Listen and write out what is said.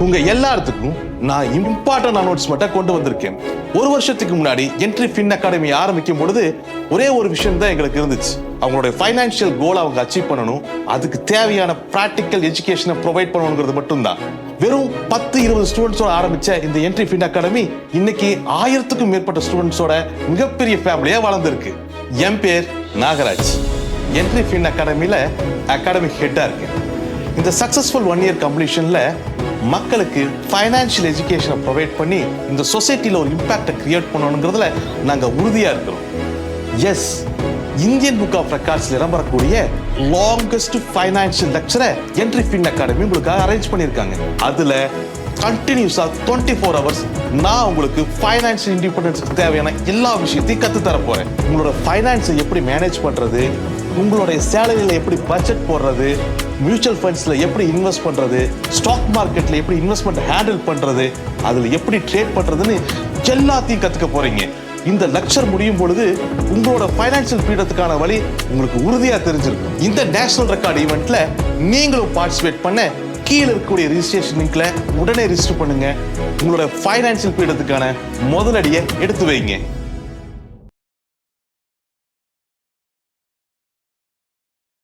உங்க எல்லாத்துக்கும் நான் இம்பார்ட்டன்ட் அனௌன்ஸ்மெண்ட்டை கொண்டு வந்திருக்கேன். ஒரு வருஷத்துக்கு முன்னாடி என்ட்ரி ஃபின் அகாடமி ஆரம்பிக்கும் பொழுது ஒரே ஒரு விஷயம் தான் எங்களுக்கு இருந்துச்சு. அவங்களுடைய ஃபைனான்சியல் கோல் அவங்க அச்சீவ் பண்ணணும், அதுக்கு தேவையான பிராக்டிக்கல் எஜுகேஷனை ப்ரொவைட் பண்ணணுங்கிறது மட்டும்தான். வெறும் 10-20 ஸ்டூடெண்ட்ஸோட ஆரம்பிச்ச இந்த என்ட்ரி ஃபின் அகாடமி இன்னைக்கு 1000க்கும் மேற்பட்ட ஸ்டூடெண்ட்ஸோட மிகப்பெரிய ஃபேமிலியா வளர்ந்துருக்கு. என் பேர் நாகராஜ். என்ட்ரி ஃபின் அகாடமியில அகாடமிக் ஹெட்டா இருக்கேன். இந்த சக்சஸ்ஃபுல் 1 இயர் கம்ப்ளீஷன்ல மக்களுக்கு ஃபைனான்சியல் எஜுகேஷனை ப்ரொவைட் பண்ணி இந்த சொசைட்டியில் ஒரு இம்பாக்டை கிரியேட் பண்ணணுங்கிறதுல நாங்கள் உறுதியாக இருக்கிறோம். எஸ், இந்தியன் புக் ஆஃப் ரெக்கார்ட்ஸில் இடம்பெறக்கூடிய லாங்கஸ்ட் ஃபைனான்சியல் லெக்சரை என்ட்ரி ஃபின் அகாடமி உங்களுக்காக அரேஞ்ச் பண்ணியிருக்காங்க. அதில் கண்டினியூஸாக 24 hours நான் உங்களுக்கு ஃபைனான்சியல் இண்டிபெண்டன்ஸுக்கு தேவையான எல்லா விஷயத்தையும் கற்றுத்தர போகிறேன். உங்களோட ஃபைனான்ஸை எப்படி மேனேஜ் பண்ணுறது, உங்களுடைய சேலரியில் எப்படி பட்ஜெட் போடுறது, மியூச்சுவல் ஃபண்ட்ஸில் எப்படி இன்வெஸ்ட் பண்ணுறது, ஸ்டாக் மார்க்கெட்டில் எப்படி இன்வெஸ்ட்மெண்ட் ஹேண்டில் பண்ணுறது, அதில் எப்படி ட்ரேட் பண்ணுறதுன்னு எல்லாத்தையும் கற்றுக்க போகிறீங்க. இந்த லெக்சர் முடியும் பொழுது உங்களோட ஃபைனான்சியல் ஃப்ரீடத்துக்கான வழி உங்களுக்கு உறுதியாக தெரிஞ்சிருக்கும். இந்த நேஷனல் ரெக்கார்ட் ஈவெண்ட்ல நீங்களும் பார்ட்டிசிபேட் பண்ண கீழே இருக்கக்கூடிய ரிஜிஸ்ட்ரேஷன் லிங்க்ல உடனே ரிஜிஸ்டர் பண்ணுங்க. உங்களோட ஃபைனான்சியல் ஃப்ரீடத்துக்கான முதலடியை எடுத்து வைங்க.